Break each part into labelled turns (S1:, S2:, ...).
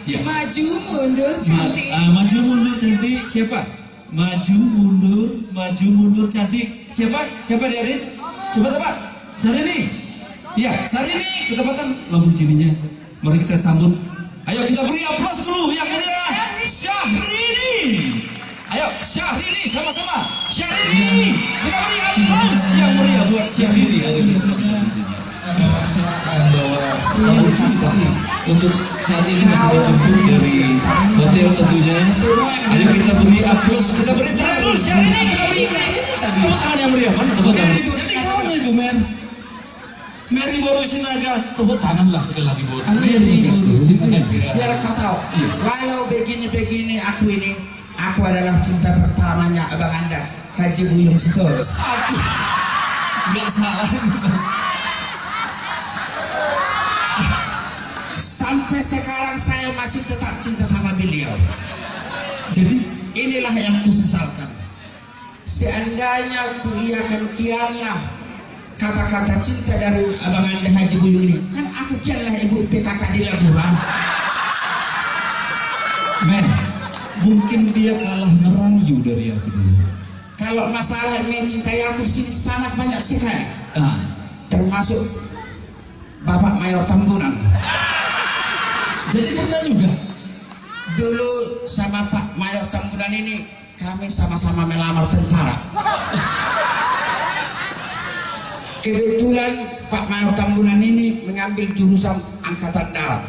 S1: Ya.
S2: Maju mundur cantik.
S1: Maju mundur cantik siapa? Maju mundur cantik siapa? Siapa Darin? Coba tebak. Sarini. Ya, Sarini ketepatan Lamborghini-nya. Mari kita sambut. Ayo kita beri aplaus dulu yang meriah. Syahrini. Ayo Syahrini sama-sama. Syahrini. Kita beri aplaus yang meriah buat Syahrini.
S3: Bahwa selalu cinta untuk saat ini masih dijemput dari hotel tentunya.
S1: Ayo kita beri aplaus, kita beri terus Syahrini, kita beri tepuk tangan yang meriah. Mana tepuk tangan? Jadi kawan itu Mary baru Sinaga, tepuk tangan lah sekali lagi buat Mary baru Sinaga.
S2: Biar kau tahu, walau begini-begini aku adalah cinta pertamanya abang Anda, Haji Buyung Sitorus.
S1: Nggak salah.
S2: Sampai sekarang saya masih tetap cinta sama beliau.
S1: Jadi
S2: inilah yang kusesalkan. Seandainya kuiyakan kianlah kata-kata cinta dari abang Anda Haji Buyung ini, kan aku kianlah ibu PKK di Labuhan.
S1: Men, mungkin dia kalah merayu dari aku dulu.
S2: Kalau masalah mencintai aku di sini sangat banyak sekali. Termasuk Bapak Mayor Tambunan.
S1: Jadi pernah juga.
S2: Dulu sama Pak Mayor Tambunan ini kami sama-sama melamar tentara. Kebetulan Pak Mayor Tambunan ini mengambil jurusan Angkatan Darat.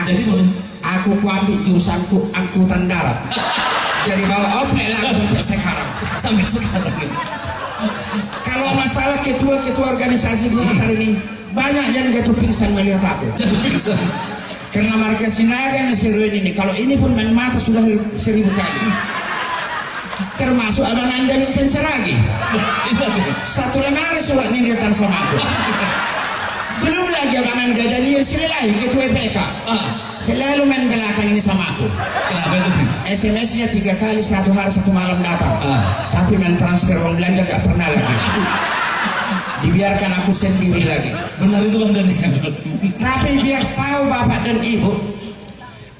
S1: Jadi
S2: aku ambil jurusanku Angkutan Darat. Jadi bawa oplek lah sampai sekarang. Kalau masalah ketua-ketua organisasi sebentar ini banyak yang jatuh pingsan melihat aku.
S1: Jatuh pingsan.
S2: Karena marga Sinaga yang seru ini. Kalau ini pun main mata sudah 1000 kali. Termasuk abang Anda minta seragi. Satu lemari surat nyingkatan sama aku. Belum lagi abang Anda Daniel Sililahi ketua PK. Selalu main belakang ini sama aku. SMS-nya 3 kali 1 hari 1 malam datang. Tapi main transfer uang belanja gak pernah lagi. Dibiarkan aku sendiri lagi.
S1: Benar itu Bang Daniel.
S2: Tapi biar tahu Bapak dan Ibu,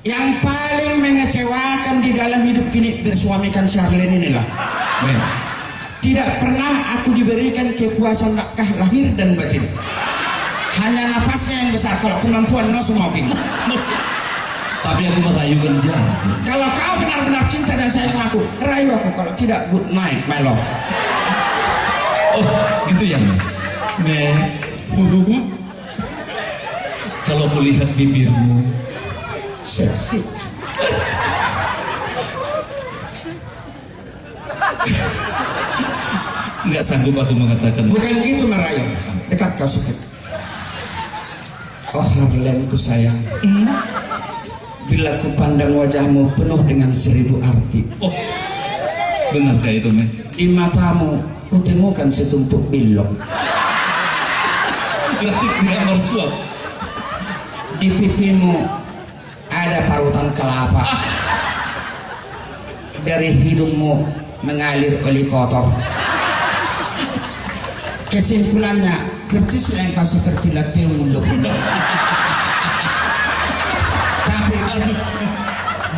S2: yang paling mengecewakan di dalam hidup ini bersuamikan Charlene inilah. Tidak pernah aku diberikan kepuasan nafkah lahir dan batin. Hanya napasnya yang besar. Kalau kemampuan no smoking.
S1: Tapi aku merayukan dia.
S2: Kalau kau benar-benar cinta dan sayang aku, rayu aku. Kalau tidak, good night my love.
S1: Oh gitu ya Men. Kalau melihat bibirmu
S2: seksi.
S1: Nggak sanggup aku mengatakan.
S2: Bukan gitu merayu. Dekat kau sedikit. Oh Harlen ku sayang. Bila ku pandang wajahmu penuh dengan 1000 arti.
S1: Oh benarkah itu Men?
S2: Di matamu ku temukan setumpuk bilok.
S1: Berarti gambar suap.
S2: Di pipimu ada parutan kelapa. Dari hidungmu mengalir oli kotor. Kesimpulannya, percislah engkau seperti latte muluk. Tapi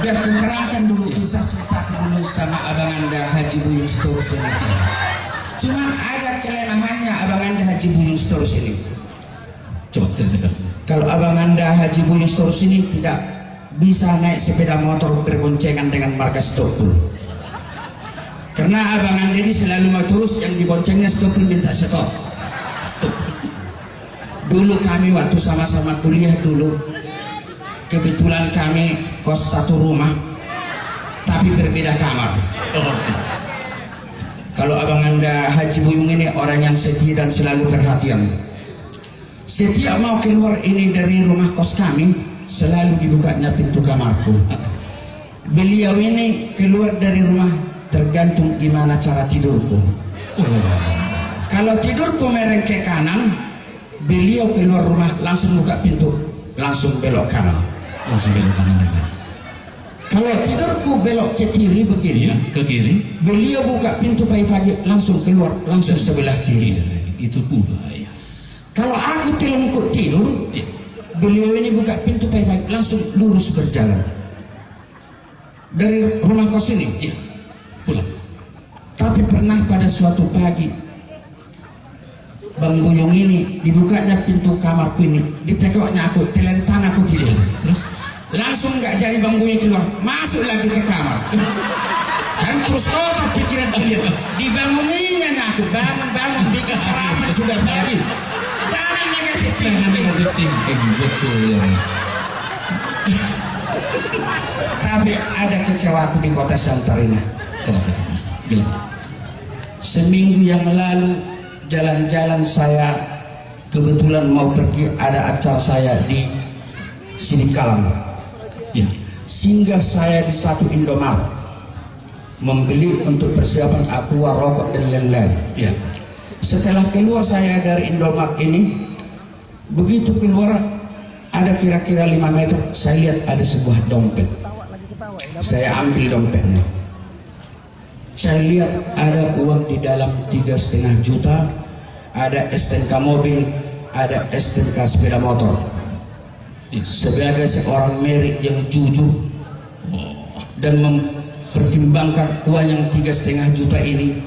S2: biar ku terangkan dulu kisah ceritaku dulu sama abang Anda Haji Buyung Sitorus ini. Cuman ada kelemahannya abang Anda Haji Buyung Sitorus ini.
S1: Coba ceritakan.
S2: Kalau abang Anda Haji Buyung Sitorus ini tidak bisa naik sepeda motor berboncengan dengan marga Stopul. Karena abang Anda ini selalu mau terus yang diboncengnya Stopul minta stop. Dulu kami waktu sama-sama kuliah dulu, kebetulan kami kos satu rumah, tapi berbeda kamar. Kalau abang Anda Haji Buyung ini orang yang setia dan selalu perhatian. Setiap mau keluar ini dari rumah kos kami, selalu dibukanya pintu kamarku. Beliau ini keluar dari rumah tergantung gimana cara tidurku. Kalau tidurku mereng ke kanan, beliau keluar rumah langsung buka pintu, langsung belok kanan.
S1: Langsung belok kanan aja.
S2: Kalau tidurku belok ke kiri begini,
S1: ya, ke kiri,
S2: beliau buka pintu pagi-pagi langsung keluar, langsung sebelah kiri.
S1: Itu pula ya.
S2: Kalau aku telungkup tidur,
S1: ya,
S2: Beliau ini buka pintu pagi-pagi langsung lurus berjalan dari rumah kos ini.
S1: Iya, pulang.
S2: Tapi pernah pada suatu pagi Bang Buyung ini dibukanya pintu kamarku ini, ditekoknya aku, telentang aku tidur.
S1: Terus
S2: Langsung nggak jadi Bang Buyung keluar, masuk lagi ke kamar. Dan terus kotor pikiran dia, dibanguninnya aku, bangun bikin sarapan sudah pagi. Jangan negatif
S1: thinking, betul ya.
S2: Tapi ada kecewa aku di kota Santarina.
S1: Kenapa? Gila.
S2: Seminggu yang lalu jalan-jalan saya kebetulan mau pergi, ada acara saya di Sidikalang.
S1: Ya.
S2: Singgah saya di satu Indomaret membeli untuk persiapan aqua, rokok dan lain-lain.
S1: Ya.
S2: Setelah keluar saya dari Indomaret ini, begitu keluar ada kira-kira 5 meter, saya lihat ada sebuah dompet. Saya ambil dompetnya. Saya lihat ada uang di dalam 3,5 juta, ada STNK mobil, ada STNK sepeda motor. Sebagai seorang merik yang jujur dan mempertimbangkan uang yang 3,5 juta ini,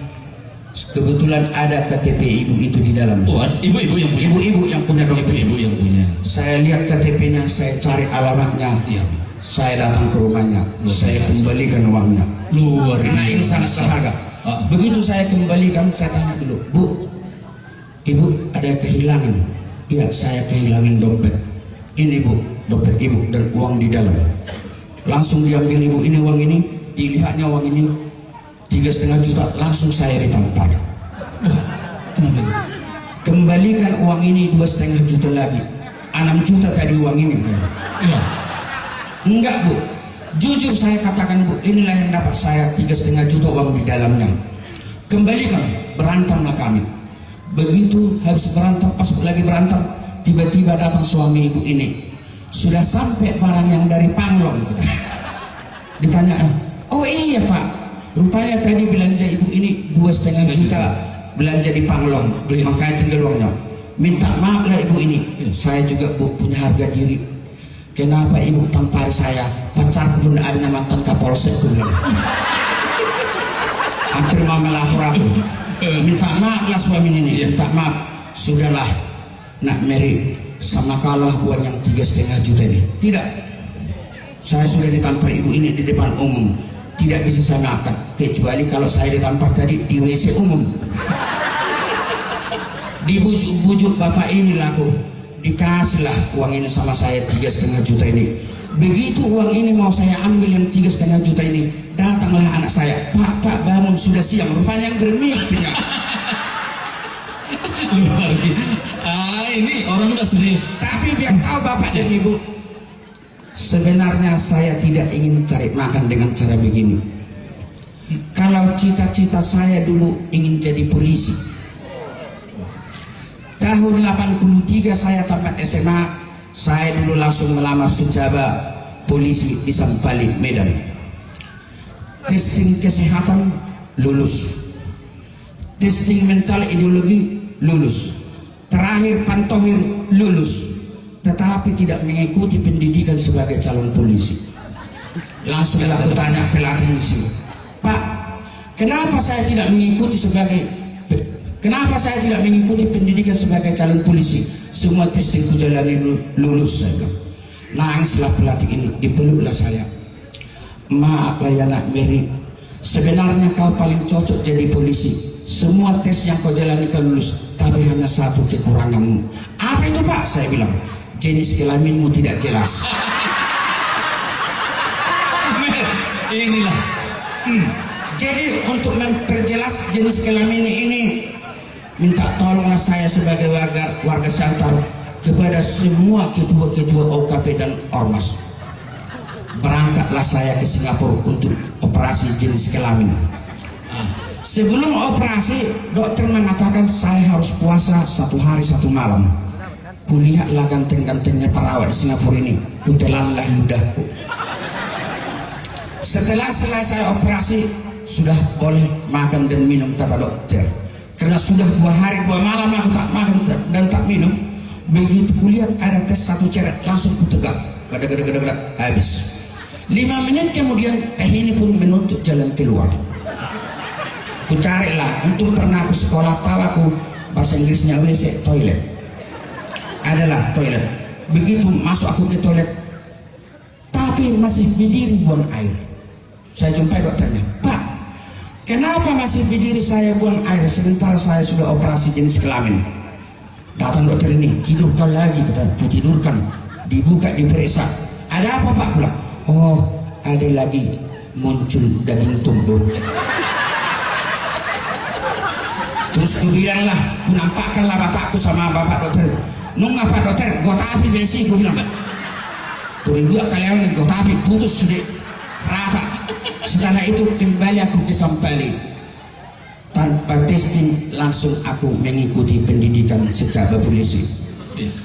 S2: kebetulan ada KTP ibu itu di dalam.
S1: Oh, ibu-ibu yang punya.
S2: Ibu-ibu yang punya dompet.
S1: Ibu yang punya.
S2: Saya lihat KTP-nya, saya cari alamatnya.
S1: Iya.
S2: Saya datang ke rumahnya, saya kembalikan uangnya.
S1: Luar
S2: Karena ini sangat berharga.
S1: Ah.
S2: Begitu saya kembalikan, saya tanya dulu, Bu, Ibu ada kehilangan? Iya, saya kehilangan dompet. Ini Bu, dompet Ibu dan uang di dalam. Langsung diambil Ibu ini uang ini, dilihatnya uang ini 3,5 juta, langsung saya ditampar.
S1: Kenapa?
S2: Kembalikan uang ini 2,5 juta lagi, 6 juta tadi uang ini.
S1: Iya.
S2: Enggak Bu, jujur saya katakan Bu, inilah yang dapat saya 3,5 juta uang di dalamnya. Kembalikan, berantamlah kami. Begitu habis berantem, pas lagi berantem, tiba-tiba datang suami ibu ini. Sudah sampai barang yang dari Panglong. Ditanya, oh iya Pak, rupanya tadi belanja ibu ini 2,5 juta belanja di Panglong, makanya tinggal uangnya. Minta maaf lah ibu ini, saya juga Bu punya harga diri. Kenapa ibu tampari saya? Pacarku pun ada mantan kapolsek, aku bilang. Hampir mau melapor aku. Minta maaf lah suami ini, minta maaf. Sudahlah, nak Mary, sama kalah uang yang 3,5 juta ini. Tidak, saya sudah ditampar ibu ini di depan umum. Tidak bisa saya maafkan, kecuali kalau saya ditampar tadi di WC umum. Dibujuk-bujuk bapak ini laku. Dikasihlah uang ini sama saya 3,5 juta ini. Begitu uang ini mau saya ambil yang 3,5 juta ini, datanglah anak saya, Pak bangun sudah siang, rupanya yang bermimpinya.
S1: Luar biasa. Ini orang udah serius.
S2: Tapi biar tahu bapak dan ibu, sebenarnya saya tidak ingin cari makan dengan cara begini. Kalau cita-cita saya dulu ingin jadi polisi. Tahun 83 saya tamat SMA, saya dulu langsung melamar sejabat polisi di Sampali, Medan. Testing kesehatan lulus, testing mental ideologi lulus, terakhir pantohir lulus, tetapi tidak mengikuti pendidikan sebagai calon polisi. Langsung aku tanya pelatih di sini, Pak, kenapa saya tidak mengikuti pendidikan sebagai calon polisi? Semua testing ku jalani lulus, saya bilang. Nangislah pelatih ini, dipeluklah saya. Maaflah ya nak Mary, sebenarnya kau paling cocok jadi polisi. Semua tes yang kau jalani kau lulus, tapi hanya satu kekuranganmu. Apa itu Pak? Saya bilang, jenis kelaminmu tidak jelas.
S1: Inilah.
S2: Jadi untuk memperjelas jenis kelamin ini, minta tolonglah saya sebagai warga Santar kepada semua ketua-ketua OKP dan Ormas. Berangkatlah saya ke Singapura untuk operasi jenis kelamin. Sebelum operasi, dokter mengatakan saya harus puasa 1 hari 1 malam. Kulihatlah ganteng-gantengnya perawat di Singapura ini, kutelanlah ludahku. Setelah selesai operasi, sudah boleh makan dan minum kata dokter. Karena sudah 2 hari 2 malam aku tak makan dan tak minum. Begitu kulihat ada tes satu ceret, langsung ku tegak, gada, habis. 5 menit kemudian teh ini pun menutup jalan keluar. Ku carilah, untuk pernah aku sekolah, tahu aku bahasa Inggrisnya WC, toilet. Adalah toilet. Begitu masuk aku ke toilet, tapi masih berdiri buang air. Saya jumpai dokternya, Pak, kenapa masih berdiri saya buang air sementara saya sudah operasi jenis kelamin? Datang dokter ini, tidurkan lagi, kata, tidurkan, dibuka, diperiksa. Ada apa Pak? Pulang. Oh, ada lagi muncul daging tumbuh. Terus ku bilang lah, ku nampakkanlah bapakku sama bapak dokter. Nunggu Pak dokter, gua tapi besi, ku bilang. Turun 2 kali gua tapi putus sudah rata. Setelah itu kembali aku ke Sampali. Tanpa testing langsung aku mengikuti pendidikan secara polisi.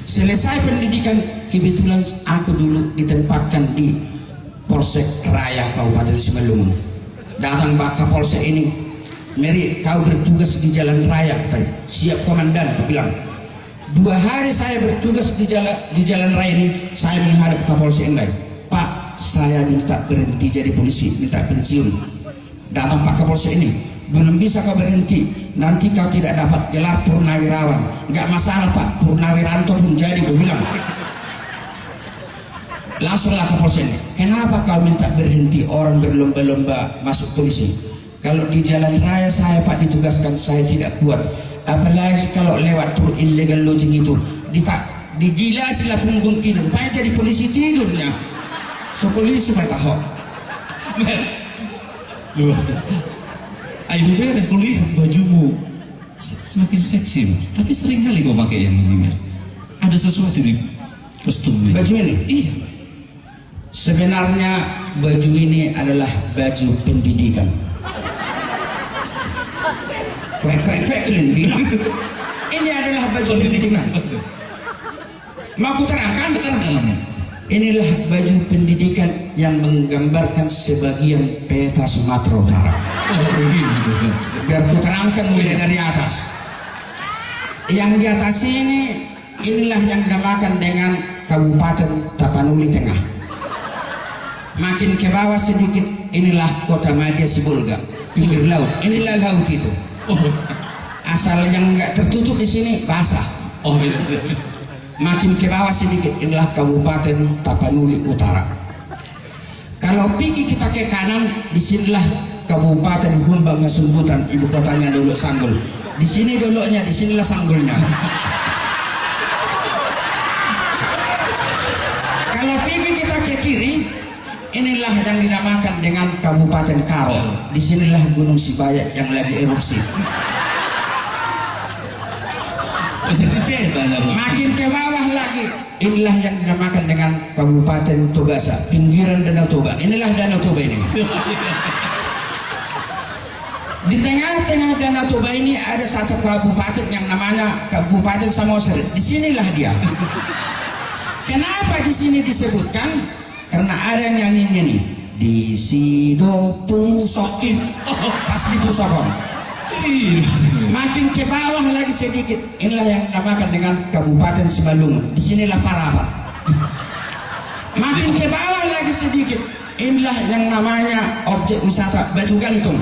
S2: Selesai pendidikan, kebetulan aku dulu ditempatkan di Polsek Raya Kabupaten Simalungun. Datang Pak Kapolsek ini, mari kau bertugas di jalan raya, katanya. Siap komandan, aku bilang. 2 hari saya bertugas di jalan raya ini, saya menghadap Kapolsek ini. Pak, saya minta berhenti jadi polisi, minta pensiun. Datang Pak Kapolsek ini, belum bisa kau berhenti, nanti kau tidak dapat gelar purnawirawan. Enggak masalah Pak, purnawiranto pun jadi, gue bilang. Langsunglah Kapolsek ini, kenapa kau minta berhenti, orang berlomba-lomba masuk polisi? Kalau di jalan raya saya Pak ditugaskan, saya tidak kuat. Apalagi kalau lewat tur illegal lodging itu, digilasilah punggung kiri, supaya jadi polisi tidurnya. So polisi Pak tahu.
S3: Ayo Mer, aku lihat bajumu semakin seksi, Mer. Tapi sering kali kau pakai yang ini, Mer. Ada sesuatu di kostum ini.
S2: Baju ini?
S3: Iya.
S2: Sebenarnya baju ini adalah baju pendidikan. Ini adalah baju pendidikan. Mau aku terangkan?
S3: Terangkan.
S2: Inilah baju pendidikan yang menggambarkan sebagian peta Sumatera Utara. Biar ku terangkan mulai dari atas. Yang di atas ini, inilah yang dinamakan dengan Kabupaten Tapanuli Tengah. Makin ke bawah sedikit, inilah Kota Madia Sibolga, pinggir laut. Inilah laut itu. Asal yang enggak tertutup di sini basah. Makin ke bawah sedikit, inilah Kabupaten Tapanuli Utara. Kalau pergi kita ke kanan, disinilah Kabupaten Humbang Sumbutan, ibu kotanya dulu Sanggul. Di sini dulunya, di sinilah Sanggulnya. Kalau pergi kita ke kiri, inilah yang dinamakan dengan Kabupaten Karo. Di sinilah Gunung Sibaya yang lagi erupsi. Makin ke bawah lagi, inilah yang dinamakan dengan Kabupaten Tobasa, pinggiran Danau Toba. Inilah Danau Toba ini. Di tengah-tengah Danau Toba ini ada satu kabupaten yang namanya Kabupaten Samosir. Disinilah dia. Kenapa di sini disebutkan? Karena ada yang nyanyinya nih. Di Sido Pusokin, pas di Pusokon. Makin ke bawah lagi sedikit, inilah yang dinamakan dengan Kabupaten Simalungun. Disinilah Parapat. Makin ke bawah lagi sedikit, inilah yang namanya objek wisata Batu Gantung.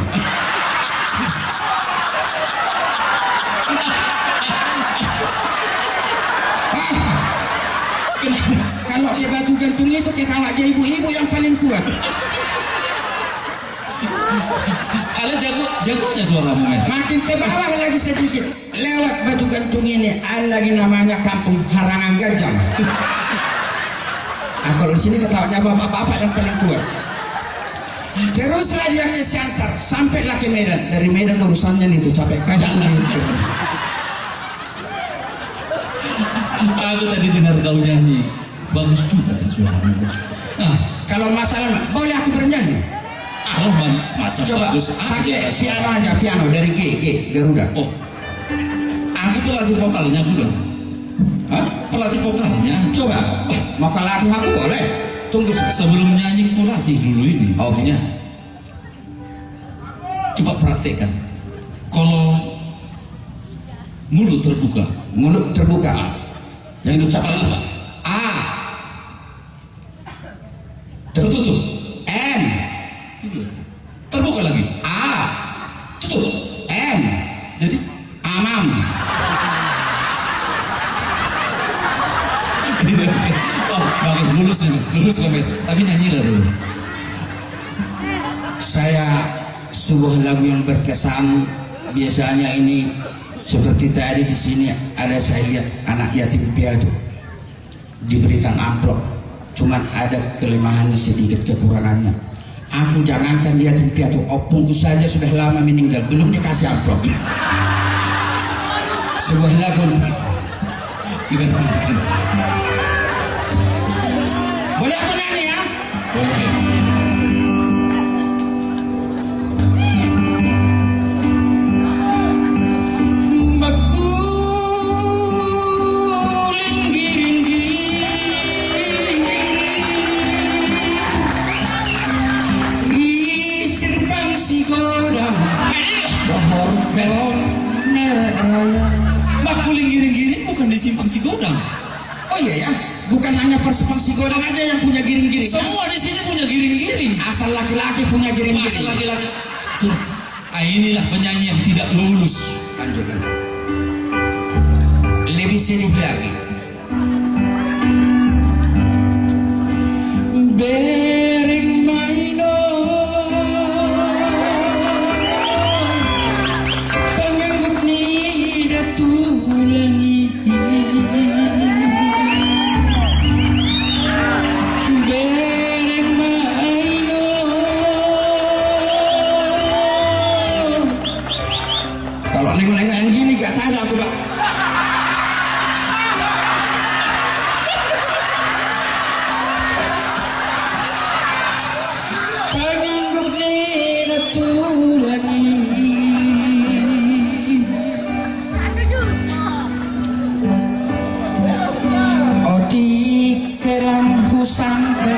S2: Kalau di Batu Gantung itu kita aja ibu-ibu yang paling kuat.
S3: Ada jagonya suaramu, Mer.
S2: Makin ke bawah lagi sedikit, lewat Batu Gantung ini ada lagi namanya Kampung Harangan Gajah. Nah, kalau di sini ketawanya bapak-bapak yang paling kuat. Teruslah dia ke Siantar, sampailah ke Medan. Dari Medan urusannya itu capek kagak gitu.
S3: Aku tadi dengar kau nyanyi, bagus juga kan suaramu. Nah,
S2: kalau masalah boleh aku bernyanyi.
S3: Macam
S2: Coba
S3: bagus.
S2: pakai piano aja, piano dari G Garuda.
S3: Oh, aku pelatih vokalnya bukan?
S2: Hah?
S3: Pelatih vokalnya.
S2: Coba, mau kelatih aku boleh. Tunggu
S3: Sebelum nyanyi pelatih dulu ini.
S2: Oh,
S3: ya. Coba praktekkan. Kalau mulut terbuka, Yang diucapkan apa?
S2: A.
S3: Tertutup.
S2: M.
S3: Terbuka lagi.
S2: A.
S3: Tutup.
S2: M.
S3: Jadi
S2: Amam.
S3: oh, bagus, lulus komen. Tapi nyanyilah dulu.
S2: Saya sebuah lagu yang berkesan. Biasanya ini seperti tadi di sini ada saya lihat anak yatim piatu diberikan amplop, cuman ada kelemahannya sedikit, kekurangannya. Aku jangankan yatim piatu, opungku saja sudah lama meninggal belum dikasih amplop. Sebuah lagu
S3: Tidak mungkin.
S2: boleh aku nyanyi ya?
S3: Boleh. Makuling giring-giring bukan di Simpang Sigodang.
S2: Oh iya ya, bukan hanya Persepang Sigodang aja yang punya giring-giring.
S3: Semua di sini punya giring-giring.
S2: Asal laki-laki punya
S3: Masa
S2: giring-giring.
S3: laki-laki. Tuh, inilah penyanyi yang tidak lulus.
S2: Lanjutkan. Lebih sedih lagi. Bereng maino penganggut ni datulangi. Bereng maino kalau nengok-nengok gini gak tahu aku Pak. Penganggur ni natulani otik pelang husangka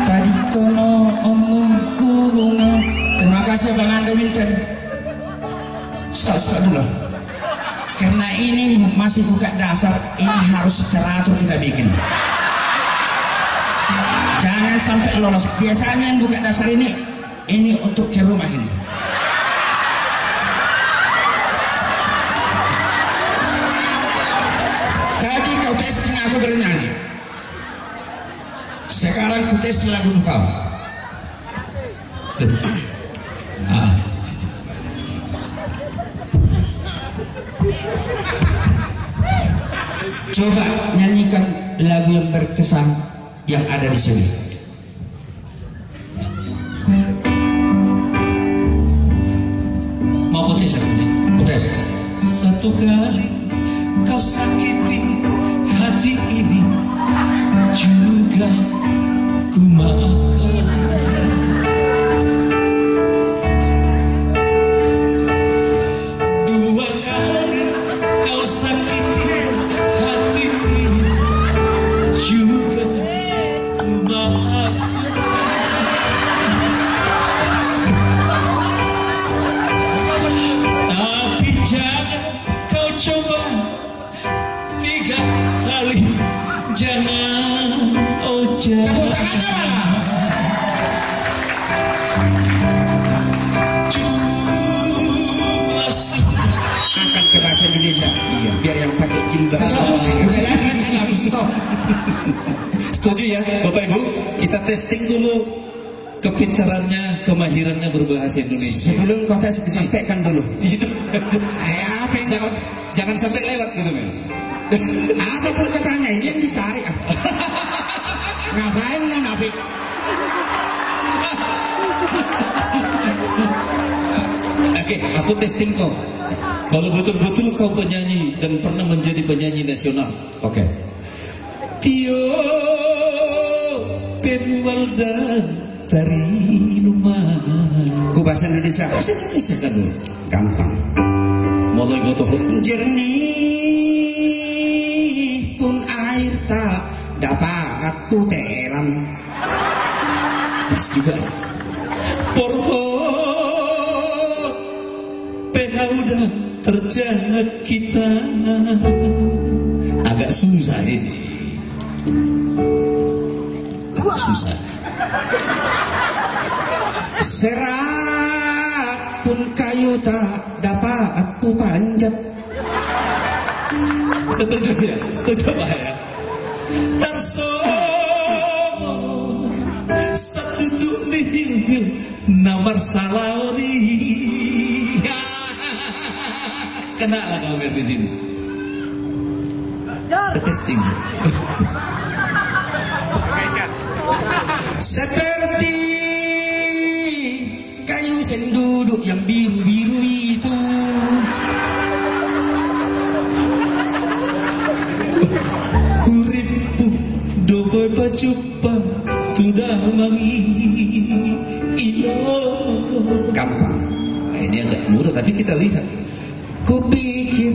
S2: tadi kono omong kurunga. Terima kasih Bang Anda Winten. Stop dulu. Karena ini masih buka dasar, ini harus teratur kita bikin. Jangan sampai lolos. Biasanya yang buka dasar ini untuk ke rumah ini. Tadi kau testing aku bernyanyi. Sekarang ku tes lagu kau.
S3: Ah.
S2: Coba nyanyikan lagu yang berkesan yang ada di sini.
S3: Mau tes aku nih?
S2: Ku tes.
S3: Satu kali kau sakiti hati ini, juga ku maafkan. Dua kali kau sakiti hati ini, juga ku maafkan. Tapi jangan kau coba tiga kali, jangan, oh jangan.
S2: Tepuk tangannya mana?
S3: Cuma sudah.
S2: Angkat ke bahasa Indonesia. Iya. Biar yang pakai jilbab. Udah lagi kan stop.
S3: Setuju ya Bapak Ibu? Kita testing dulu kepintarannya, kemahirannya berbahasa Indonesia.
S2: Sebelum kau tes disampaikan dulu.
S3: Itu.
S2: Apa yang kau?
S3: Jangan sampai lewat gitu kan.
S2: Apapun katanya ini yang dicari. Ngapain lo Nafik?
S3: Oke, aku testing kau. Kalau betul-betul kau penyanyi dan pernah menjadi penyanyi nasional.
S2: Oke.
S3: Tio Penwaldan dari rumah.
S2: Ku bahasa Indonesia.
S3: Bahasa Indonesia kan dulu.
S2: Gampang.
S3: Mulai gotoh.
S2: Jernih pun air tak dapat ku telan.
S3: Pas juga. Porbot PH udah terjadi kita. agak susah ini. Agak susah.
S2: Serat pun kayu tak dapat aku panjat.
S3: Setuju ya? Setuju Pak ya? Tersono satu dunia nomor salawri. Kena lah kamu di sini. Testing.
S2: Seperti kayu senduduk yang biru-biru itu.
S3: Uripku doboy pacupan sudah mangi iyo.
S2: Gampang.
S3: Nah, ini agak murah tapi kita lihat.
S2: Kupikir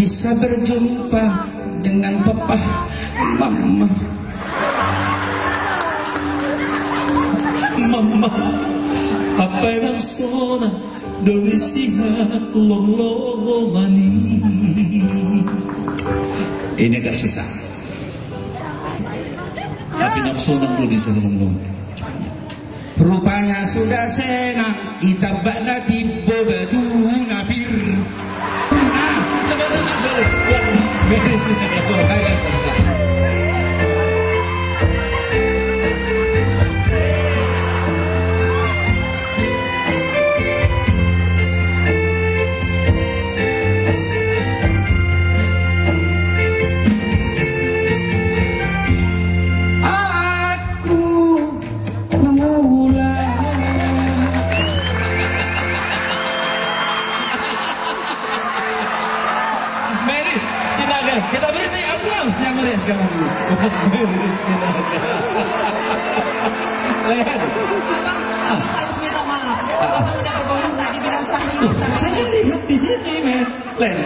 S2: bisa berjumpa dengan papa mama.
S3: Mama apa yang sona domisiha lolomani. Ini agak susah. Tapi nafsu nang dulu bisa ngomong.
S2: Rupanya sudah senang kita bakna tiba batu napir.
S3: Teman-teman beres ini ada bahaya saja.
S1: Kita beri aplaus yang meriah sekali lagi. Lihat.
S4: Harus minta maaf. Kalau udah bergabung tadi bilang sahih.
S3: Saya lihat di sini, men.